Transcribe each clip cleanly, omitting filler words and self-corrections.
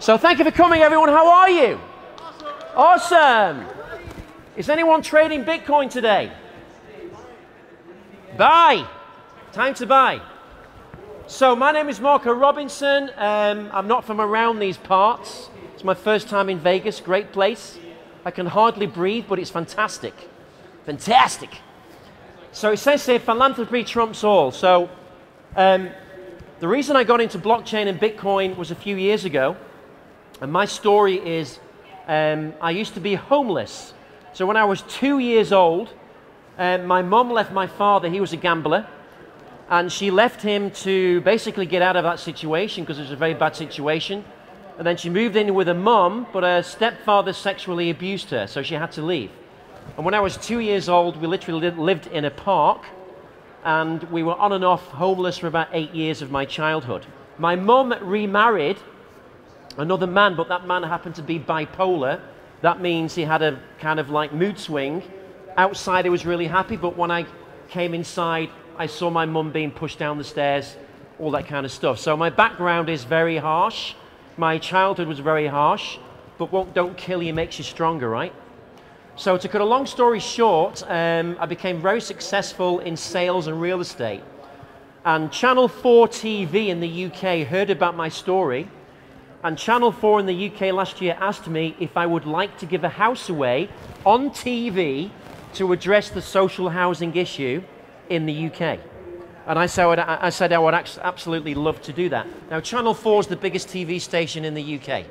So thank you for coming, everyone. How are you? Awesome. Is anyone trading Bitcoin today? Buy. Time to buy. So my name is Marco Robinson. I'm not from around these parts. It's my first time in Vegas. Great place. I can hardly breathe, but it's fantastic. Fantastic. So it says here, philanthropy trumps all. So the reason I got into blockchain and Bitcoin was a few years ago. And my story is, I used to be homeless. So when I was 2 years old, my mom left my father. He was a gambler. And she left him to basically get out of that situation because it was a very bad situation. And then she moved in with a mum, but her stepfather sexually abused her, so she had to leave. And when I was 2 years old, we literally lived in a park, and we were on and off homeless for about 8 years of my childhood. My mum remarried another man, but that man happened to be bipolar. That means he had a kind of like mood swing. Outside, he was really happy, but when I came inside, I saw my mum being pushed down the stairs, all that kind of stuff. So my background is very harsh. My childhood was very harsh, but what don't kill you makes you stronger, right? So to cut a long story short, I became very successful in sales and real estate. And Channel 4 TV in the UK heard about my story. And Channel 4 in the UK last year asked me if I would like to give a house away on TV to address the social housing issue in the UK. And I said I would absolutely love to do that. Now, Channel 4 is the biggest TV station in the UK.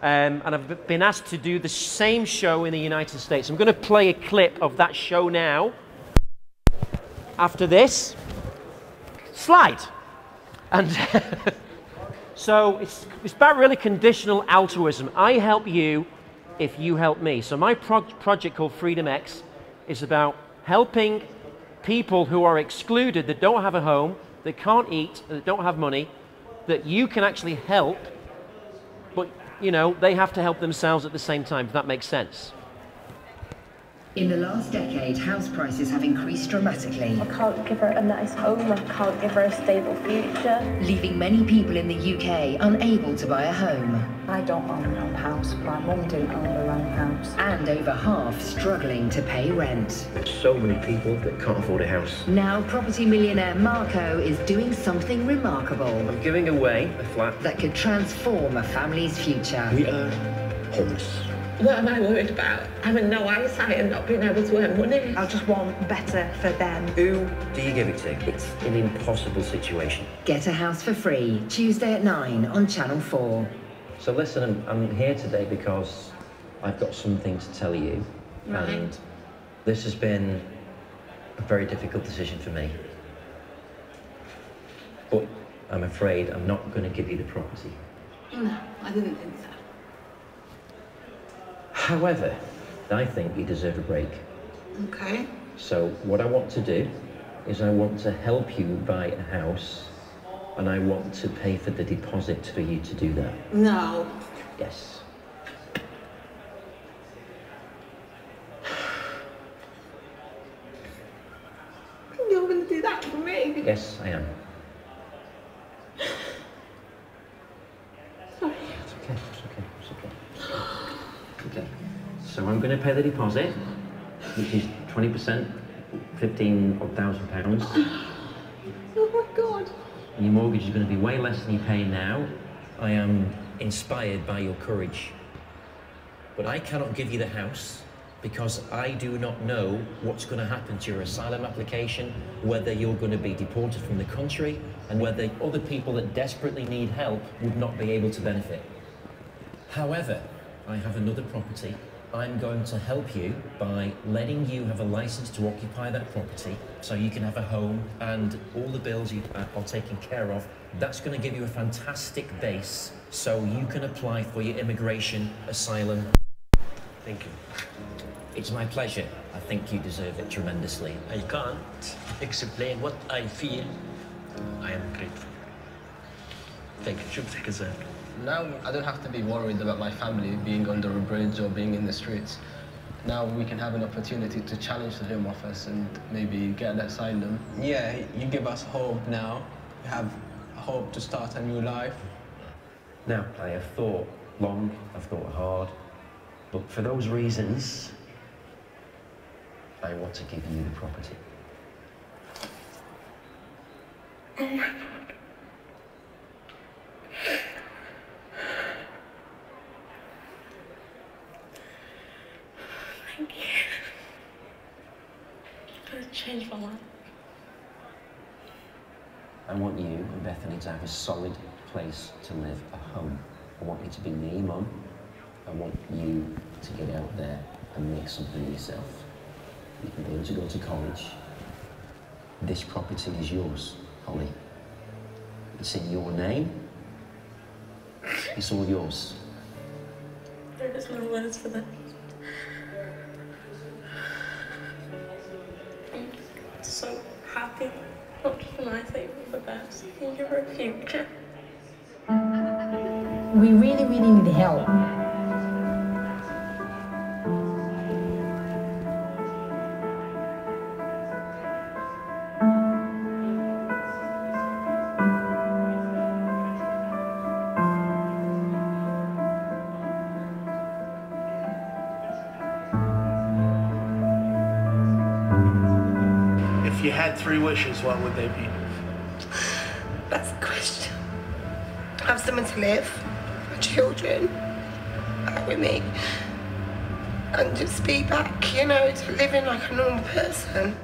And I've been asked to do the same show in the United States. I'm going to play a clip of that show now. After this, slide. And so it's about really conditional altruism. I help you if you help me. So my project called Freedom X is about helping people who are excluded, that don't have a home, that can't eat, that don't have money, that you can actually help, but you know, they have to help themselves at the same time, if that makes sense. In the last decade, house prices have increased dramatically. I can't give her a nice home, I can't give her a stable future. Leaving many people in the UK unable to buy a home. I don't own my own house, my mum didn't own her own house. And over half struggling to pay rent. There's so many people that can't afford a house. Now property millionaire Marco is doing something remarkable. I'm giving away a flat that could transform a family's future. We are homeless. What am I worried about? Having no eyesight and not being able to earn money. I just want better for them. Who do you give it to? It's an impossible situation. Get a house for free, Tuesday at 9 on Channel 4. So listen, I'm here today because I've got something to tell you. Right. And this has been a very difficult decision for me. But I'm afraid I'm not going to give you the property. No, I didn't think so. However, I think you deserve a break. Okay. So what I want to do is I want to help you buy a house, and I want to pay for the deposit for you to do that. No. Yes. You're going to do that for me? Yes, I am. Sorry. It's okay, it's okay, it's okay. Okay, so I'm going to pay the deposit, which is 20%, £15,000. Oh my God. And your mortgage is going to be way less than you're paying now. I am inspired by your courage. But I cannot give you the house because I do not know what's going to happen to your asylum application, whether you're going to be deported from the country, and whether other people that desperately need help would not be able to benefit. However, I have another property. I'm going to help you by letting you have a license to occupy that property so you can have a home and all the bills you are taken care of. That's going to give you a fantastic base so you can apply for your immigration, asylum. Thank you. It's my pleasure. I think you deserve it tremendously. I can't explain what I feel. I am grateful. Thank you. شكرا جزيلا. Now I don't have to be worried about my family being under a bridge or being in the streets. Now we can have an opportunity to challenge the Home Office and maybe get an asylum. Yeah, you give us hope now. We have hope to start a new life. Now, I have thought long, I've thought hard, but for those reasons, I want to give you the property. Oh my God. Thank you. It's changed my life. I want you and Bethany to have a solid place to live, a home. I want you to be near your mum. I want you to get out there and make something of yourself. You can be able to go to college. This property is yours, Holly. It's in your name. It's all yours. There is no words for that. I'm so happy. Not just for my sake, but for Beth's. Thank you for a future. We really, really need help. If you had 3 wishes, what would they be? That's the question. Have someone to live, my children, back with me, and just be back, you know, to living like a normal person.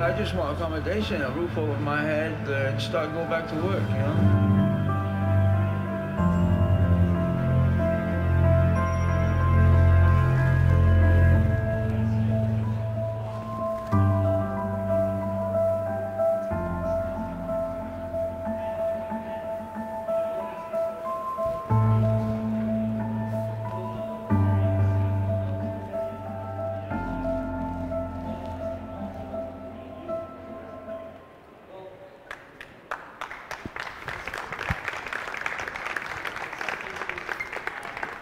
I just want accommodation, a roof over my head, and start going back to work, you know?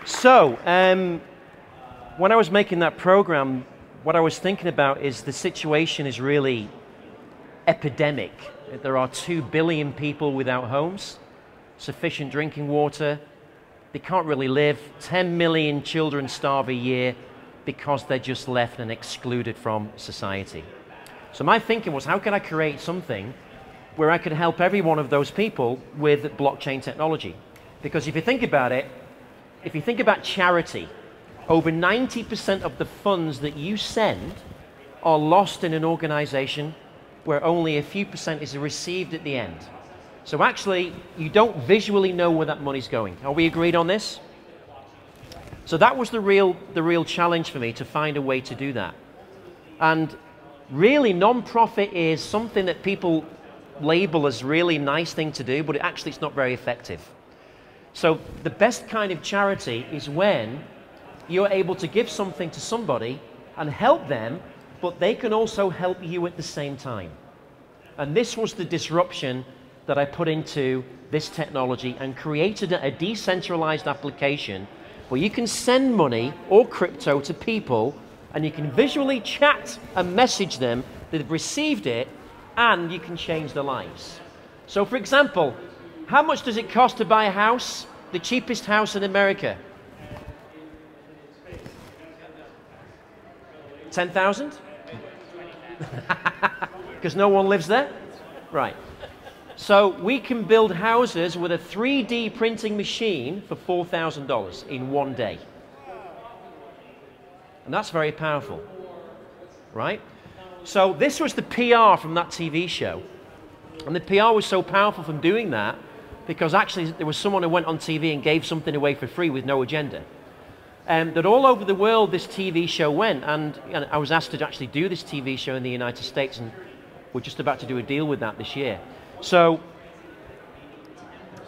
So, when I was making that program, what I was thinking about is the situation is really epidemic. There are 2 billion people without homes, sufficient drinking water, they can't really live, 10 million children starve a year because they're just left and excluded from society. So my thinking was, how can I create something where I could help every one of those people with blockchain technology? Because if you think about it, if you think about charity, over 90% of the funds that you send are lost in an organization where only a few percent is received at the end. So actually, you don't visually know where that money's going. Are we agreed on this? So that was the real challenge for me, to find a way to do that. And really, non-profit is something that people label as really nice thing to do, but actually it's not very effective. So the best kind of charity is when you're able to give something to somebody and help them, but they can also help you at the same time. And this was the disruption that I put into this technology and created a decentralized application where you can send money or crypto to people and you can visually chat and message them that they've received it, and you can change their lives. So for example, how much does it cost to buy a house? The cheapest house in America? 10,000? Because no one lives there? Right. So we can build houses with a 3D printing machine for $4,000 in one day. And that's very powerful, right? So this was the PR from that TV show. And the PR was so powerful from doing that because actually there was someone who went on TV and gave something away for free with no agenda. That all over the world this TV show went, and I was asked to actually do this TV show in the United States, and we're just about to do a deal with that this year. So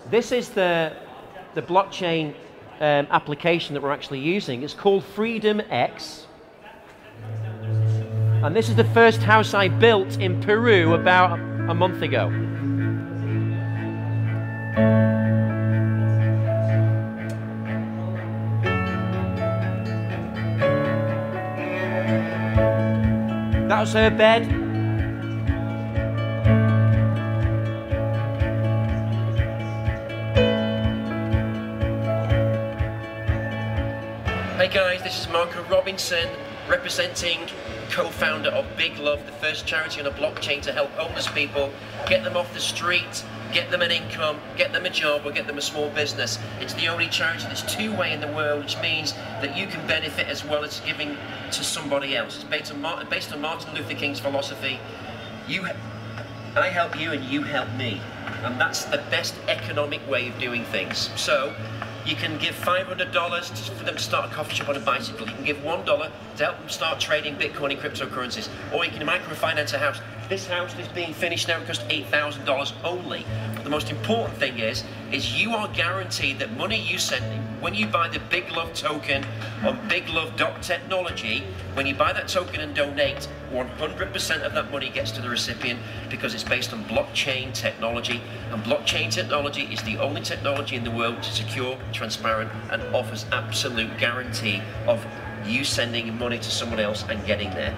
this is the blockchain application that we're actually using. It's called Freedom X. And this is the first house I built in Peru about a month ago. That was her bed. Hey guys, this is Marco Robinson, representing co-founder of Big Love, the first charity on a blockchain to help homeless people, get them off the street, get them an income, get them a job, or get them a small business. It's the only charity that's two-way in the world, which means that you can benefit as well as giving to somebody else. It's based on Martin Luther King's philosophy. I help you and you help me. And that's the best economic way of doing things. So, you can give $500 for them to start a coffee shop on a bicycle. You can give $1 to help them start trading Bitcoin and cryptocurrencies. Or you can microfinance a house. This house is being finished now, it costs $8,000 only. But the most important thing is you are guaranteed that money you send, when you buy the Big Love token on biglove.technology, when you buy that token and donate, 100% of that money gets to the recipient because it's based on blockchain technology. And blockchain technology is the only technology in the world which is secure, transparent, and offers absolute guarantee of you sending money to someone else and getting there.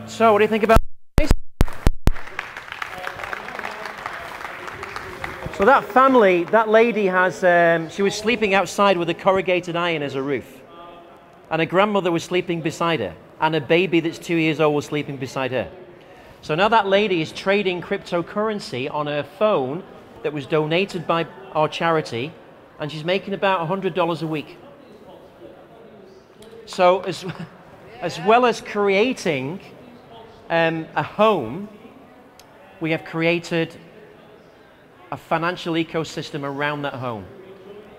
So, what do you think about this? So that family, that lady has, she was sleeping outside with a corrugated iron as a roof. And her grandmother was sleeping beside her. And a baby that's 2 years old was sleeping beside her. So now that lady is trading cryptocurrency on her phone that was donated by our charity. And she's making about $100 a week. So as well as creating a home, we have created a financial ecosystem around that home.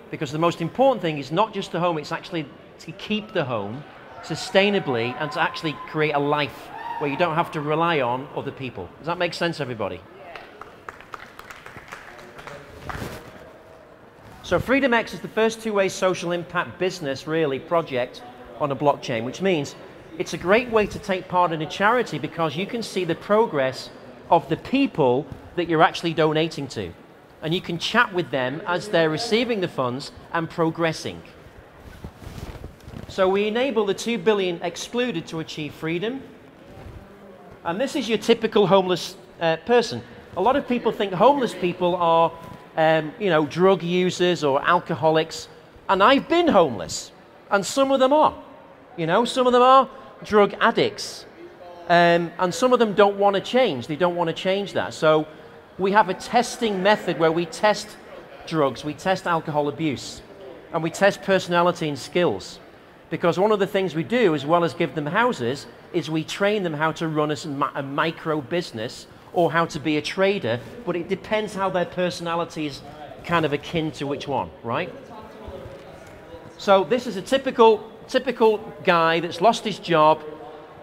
Because the most important thing is not just the home, it's actually to keep the home sustainably and to actually create a life where you don't have to rely on other people. Does that make sense, everybody? So FreedomX is the first two-way social impact business, really, project on a blockchain, which means it's a great way to take part in a charity because you can see the progress of the people that you're actually donating to. And you can chat with them as they're receiving the funds and progressing. So we enable the 2 billion excluded to achieve freedom. And this is your typical homeless person. A lot of people think homeless people are, you know, drug users or alcoholics. And I've been homeless. And some of them are. You know, some of them are drug addicts. And some of them don't want to change. They don't want to change that. So we have a testing method where we test drugs, we test alcohol abuse, and we test personality and skills. Because one of the things we do, as well as give them houses, is we train them how to run a micro business or how to be a trader, but it depends how their personality is kind of akin to which one, right? So this is a typical guy that's lost his job,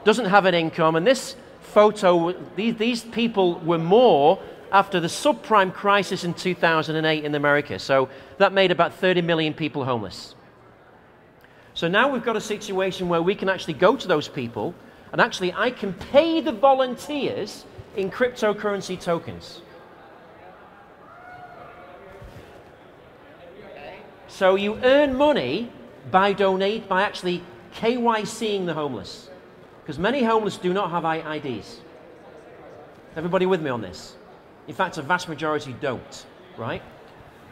doesn't have an income, and this photo, these people were more after the subprime crisis in 2008 in America. So that made about 30 million people homeless. So now we've got a situation where we can actually go to those people, and actually I can pay the volunteers in cryptocurrency tokens. So you earn money by actually KYCing the homeless. Because many homeless do not have IDs. Everybody with me on this? In fact, a vast majority don't, right?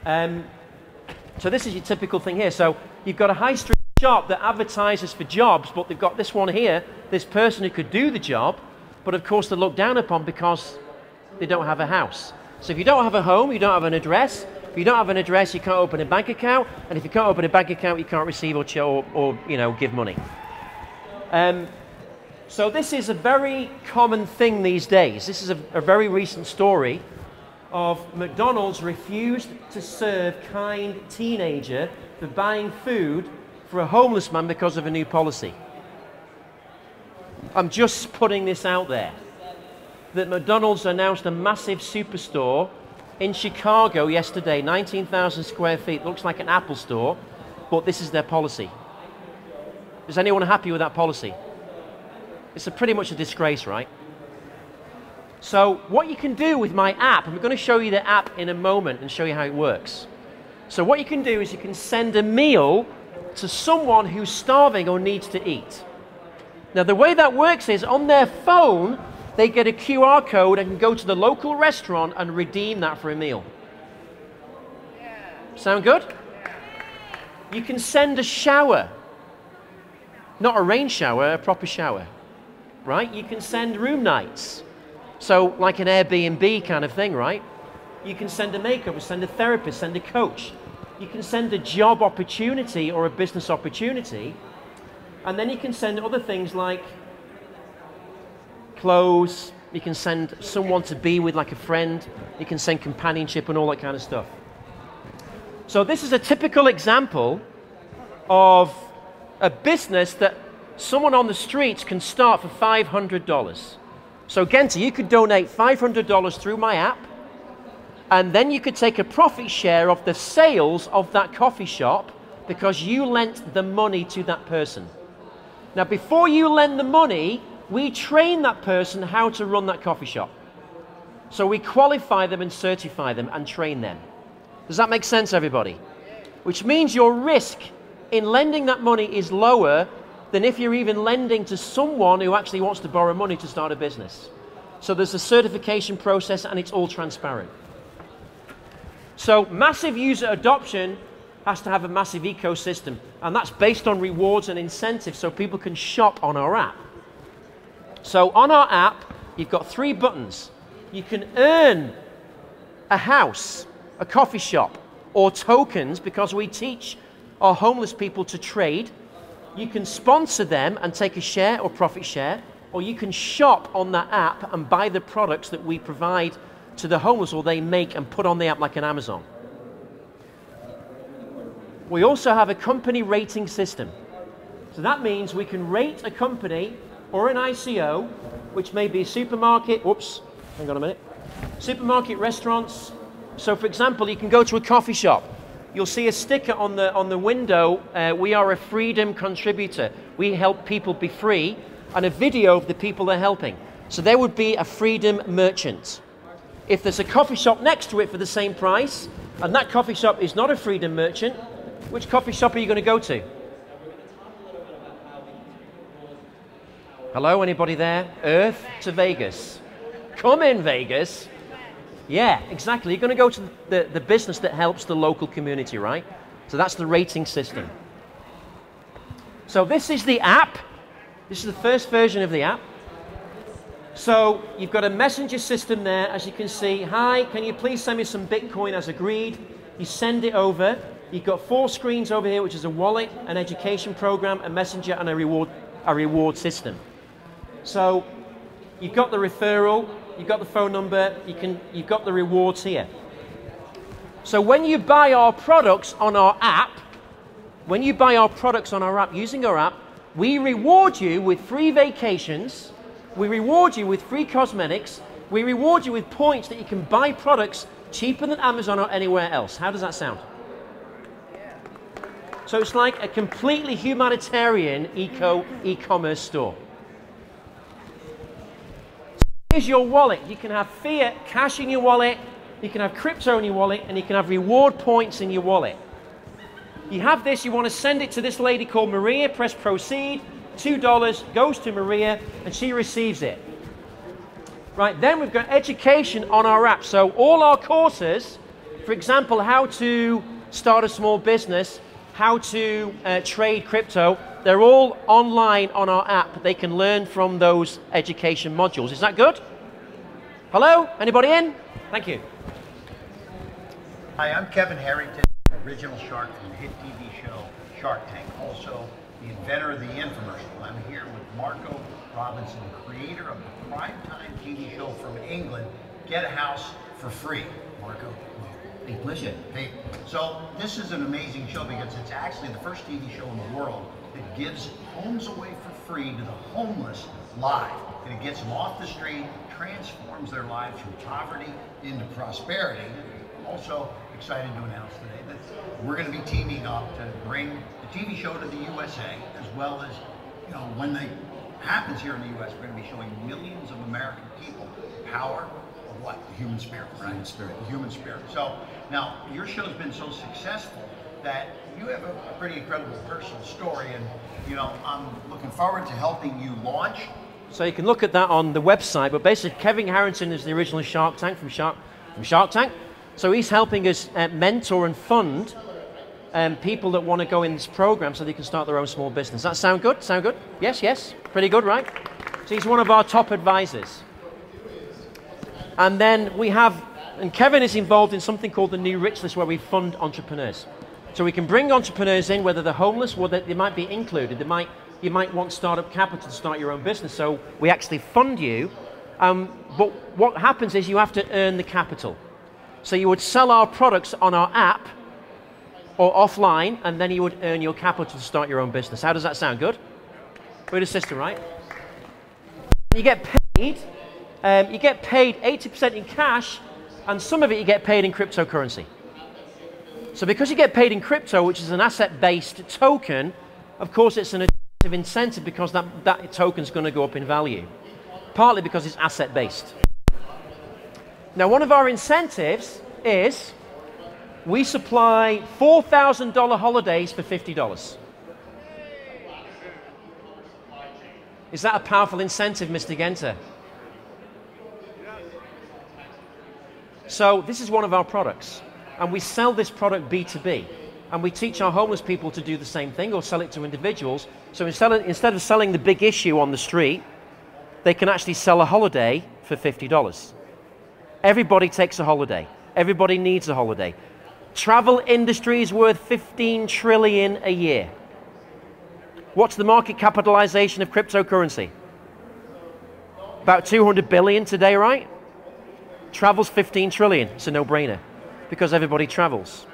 So this is your typical thing here. So you've got a high street shop that advertises for jobs, but they've got this one here, this person who could do the job, but of course they're looked down upon because they don't have a house. So if you don't have a home, you don't have an address. If you don't have an address, you can't open a bank account, and if you can't open a bank account, you can't receive or give money. So this is a very common thing these days. This is a very recent story of McDonald's refused to serve kind teenager for buying food for a homeless man because of a new policy. I'm just putting this out there, that McDonald's announced a massive superstore in Chicago yesterday, 19,000 square feet, looks like an Apple store, but this is their policy. Is anyone happy with that policy? It's pretty much a disgrace, right? So what you can do with my app, I'm going to show you the app in a moment and show you how it works. So what you can do is you can send a meal to someone who's starving or needs to eat. Now the way that works is on their phone, they get a QR code and can go to the local restaurant and redeem that for a meal. Sound good? You can send a shower. Not a rain shower, a proper shower. Right? You can send room nights. So like an Airbnb kind of thing, right? You can send a makeover, send a therapist, send a coach. You can send a job opportunity or a business opportunity. And then you can send other things like clothes. You can send someone to be with, like a friend. You can send companionship and all that kind of stuff. So this is a typical example of a business that someone on the streets can start for $500. So Genta, you could donate $500 through my app, and then you could take a profit share of the sales of that coffee shop because you lent the money to that person. Now, before you lend the money, we train that person how to run that coffee shop. So we qualify them and certify them and train them. Does that make sense, everybody? Which means your risk in lending that money is lower than if you're even lending to someone who actually wants to borrow money to start a business. So there's a certification process and it's all transparent. So massive user adoption has to have a massive ecosystem, and that's based on rewards and incentives so people can shop on our app. So on our app, you've got 3 buttons. You can earn a house, a coffee shop, or tokens because we teach our homeless people to trade. You can sponsor them and take a share or profit share, or you can shop on that app and buy the products that we provide to the homeless or they make and put on the app like an Amazon. We also have a company rating system. So that means we can rate a company or an ICO, which may be a supermarket, whoops, hang on a minute, supermarket, restaurants. So for example, you can go to a coffee shop. You'll see a sticker on the window, we are a freedom contributor. We help people be free, and a video of the people they're helping. So there would be a freedom merchant. If there's a coffee shop next to it for the same price, and that coffee shop is not a freedom merchant, which coffee shop are you going to go to? Hello, anybody there? Earth to Vegas. Come in, Vegas. Yeah, exactly. You're going to go to the business that helps the local community, right? So that's the rating system. So this is the app. This is the first version of the app. So you've got a messenger system there, as you can see. Hi, can you please send me some Bitcoin as agreed? You send it over. You've got 4 screens over here, which is a wallet, an education program, a messenger, and a reward system. So you've got the referral, you've got the phone number, you've got the rewards here. So when you buy our products on our app, using our app, we reward you with free vacations, we reward you with free cosmetics, we reward you with points that you can buy products cheaper than Amazon or anywhere else. How does that sound? So it's like a completely humanitarian e-commerce store. Here's your wallet. You can have fiat cash in your wallet, you can have crypto in your wallet, and you can have reward points in your wallet. You have this, you want to send it to this lady called Maria, press proceed, $2 goes to Maria, and she receives it. Right, then we've got education on our app. So all our courses, for example, how to start a small business, how to trade crypto, they're all online on our app. They can learn from those education modules. Is that good? Hello? Anybody in? Thank you. Hi, I'm Kevin Harrington, original shark from the hit TV show Shark Tank, also the inventor of the infomercial. I'm here with Marco Robinson, creator of the primetime TV show from England, Get a House for Free. Marco, a pleasure. Hey, so this is an amazing show because it's actually the first TV show in the world that gives homes away for free to the homeless live. And it gets them off the street, transforms their lives from poverty into prosperity. Also excited to announce today that we're going to be teaming up to bring the TV show to the USA, as well as, you know, when it happens here in the US, we're going to be showing millions of American people the power of what? The human spirit, right? Human spirit. The human spirit. So now your show's been so successful that you have a pretty incredible personal story, and you know, I'm looking forward to helping you launch. So you can look at that on the website, but basically Kevin Harrington is the original Shark Tank from Shark Tank. So he's helping us mentor and fund people that want to go in this program so they can start their own small business. Does that sound good? Sound good? Yes, yes. Pretty good, right? So he's one of our top advisors. And then we have, and Kevin is involved in something called the New Rich List, where we fund entrepreneurs. So we can bring entrepreneurs in, whether they're homeless or they might be included. You might want startup capital to start your own business. So we actually fund you. But what happens is you have to earn the capital. So you would sell our products on our app or offline, and then you would earn your capital to start your own business. How does that sound? Good? We're the system, right? You get paid 80% in cash, and some of it you get paid in cryptocurrency. So because you get paid in crypto, which is an asset-based token, of course it's an additive incentive because that token's going to go up in value, partly because it's asset-based. Now, one of our incentives is we supply $4,000 holidays for $50. Is that a powerful incentive, Mr. Genter? So this is one of our products, and we sell this product B2B, and we teach our homeless people to do the same thing or sell it to individuals. So instead of selling the big issue on the street, they can actually sell a holiday for $50. Everybody takes a holiday. Everybody needs a holiday. Travel industry is worth 15 trillion a year. What's the market capitalization of cryptocurrency? About 200 billion today, right? Travel's 15 trillion. It's a no-brainer because everybody travels.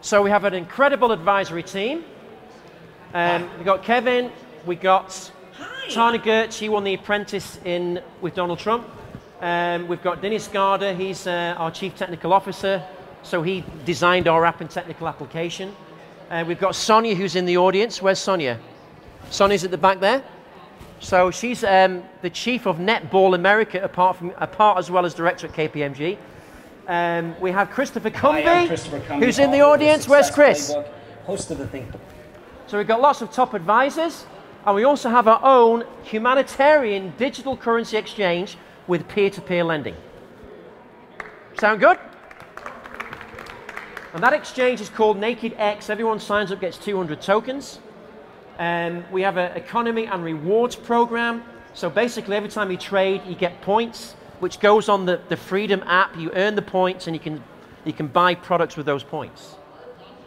So we have an incredible advisory team. We've got Kevin, we got Tana Gertz, he won The Apprentice with Donald Trump. We've got Dennis Garda, he's our Chief Technical Officer, so he designed our app and technical application. We've got Sonia, who's in the audience. Where's Sonia? Sonia's at the back there. So she's the Chief of Netball America, apart as well as Director at KPMG. We have Christopher Cumby, who's in the audience. Where's Chris? Host of the thing. So we've got lots of top advisors, and we also have our own humanitarian digital currency exchange with peer-to-peer lending. Sound good? And that exchange is called NakedX. Everyone signs up gets 200 tokens. We have an economy and rewards program. So basically every time you trade, you get points, which goes on the Freedom app. You earn the points and you can buy products with those points.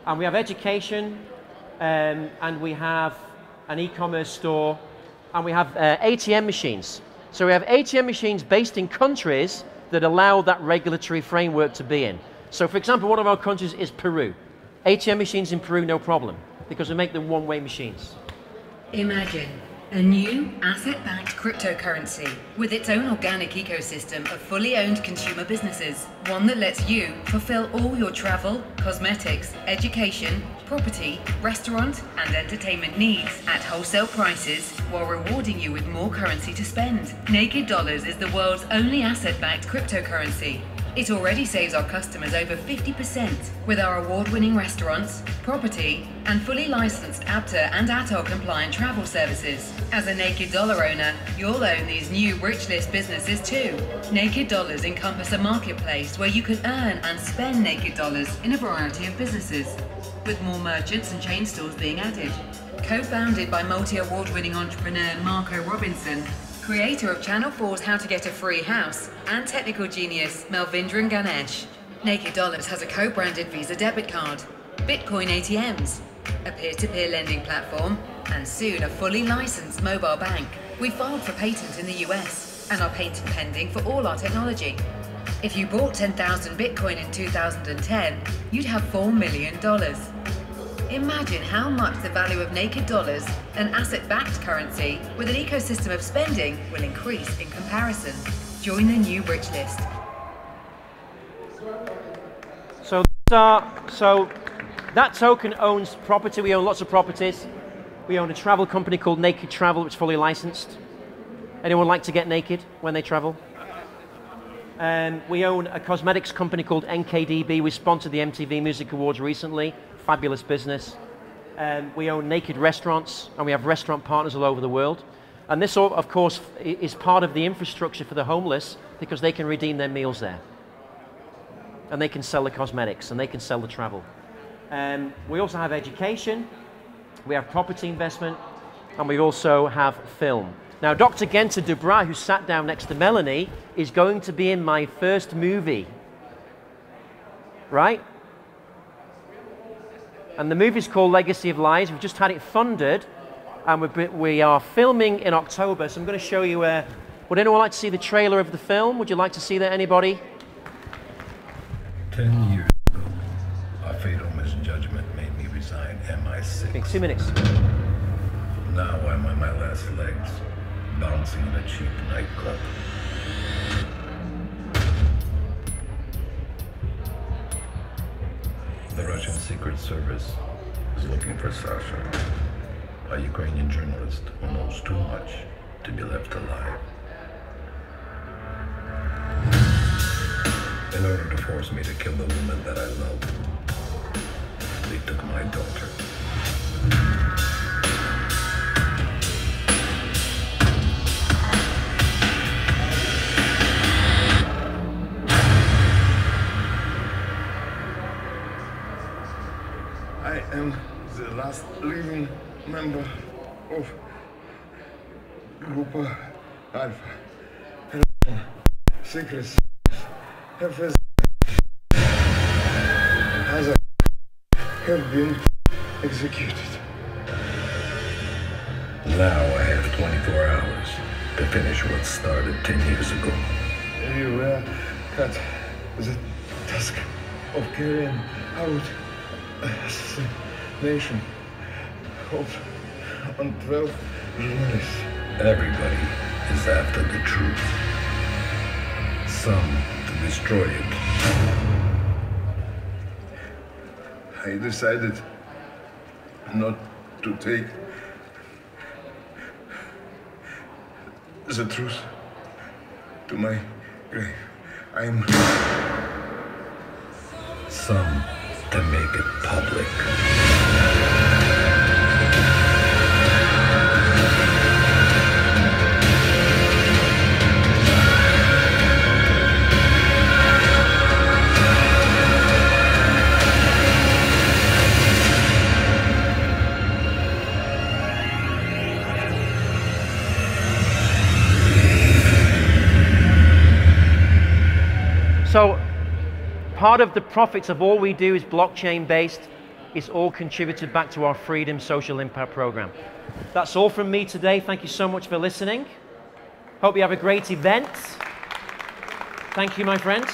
And we have education, and we have an e-commerce store, and we have ATM machines. So we have ATM machines based in countries that allow that regulatory framework to be in. So for example, one of our countries is Peru. ATM machines in Peru, no problem, because we make them one-way machines. Imagine a new asset-backed cryptocurrency with its own organic ecosystem of fully owned consumer businesses. One that lets you fulfill all your travel, cosmetics, education, property, restaurant and entertainment needs at wholesale prices while rewarding you with more currency to spend. Naked Dollars is the world's only asset-backed cryptocurrency. It already saves our customers over 50% with our award-winning restaurants, property, and fully licensed ABTA and ATOL compliant travel services. As a Naked Dollar owner, you'll own these new rich list businesses too. Naked Dollars encompass a marketplace where you can earn and spend Naked Dollars in a variety of businesses, with more merchants and chain stores being added. Co-founded by multi-award-winning entrepreneur Marco Robinson, creator of Channel 4's How to Get a Free House, and technical genius Melvindran Ganesh, Naked Dollars has a co-branded Visa debit card, Bitcoin ATMs, a peer-to-peer lending platform, and soon a fully licensed mobile bank. We filed for patent in the US and are patent pending for all our technology. If you bought 10,000 Bitcoin in 2010, you'd have $4 million. Imagine how much the value of Naked Dollars, an asset-backed currency with an ecosystem of spending, will increase in comparison. Join the new rich list. So that token owns property. We own lots of properties. We own a travel company called Naked Travel, which is fully licensed. Anyone like to get naked when they travel? We own a cosmetics company called NKDB. We sponsored the MTV Music Awards recently. Fabulous business. We own Naked Restaurants, and we have restaurant partners all over the world. And this, of course, is part of the infrastructure for the homeless because they can redeem their meals there. And they can sell the cosmetics, and they can sell the travel. We also have education, we have property investment, and we also have film. Now, Dr. Genta Dubra, who sat down next to Melanie, is going to be in my first movie. Right? And the movie's called Legacy of Lies. We've just had it funded, and we are filming in October. So I'm going to show you. Would anyone like to see the trailer of the film? Would you like to see that, anybody? 10 years ago, a fatal misjudgment made me resign MI6. Okay, 2 minutes. Now I'm on my last legs, bouncing in a cheap nightclub. The Russian Secret Service is looking for Sasha, a Ukrainian journalist who knows too much to be left alive. In order to force me to kill the woman that I love, they took my daughter. I am the last living member of Group Alpha. Secret FS has been executed. Now I have 24 hours to finish what started 10 years ago. You were cut the task of carrying out assassination on 12 journalists. Everybody is after the truth. Some to destroy it. I decided not to take the truth to my grave. I'm some to make it public. So, part of the profits of all we do is blockchain based. It's all contributed back to our Freedom Social Impact Program. That's all from me today. Thank you so much for listening. Hope you have a great event. Thank you, my friends.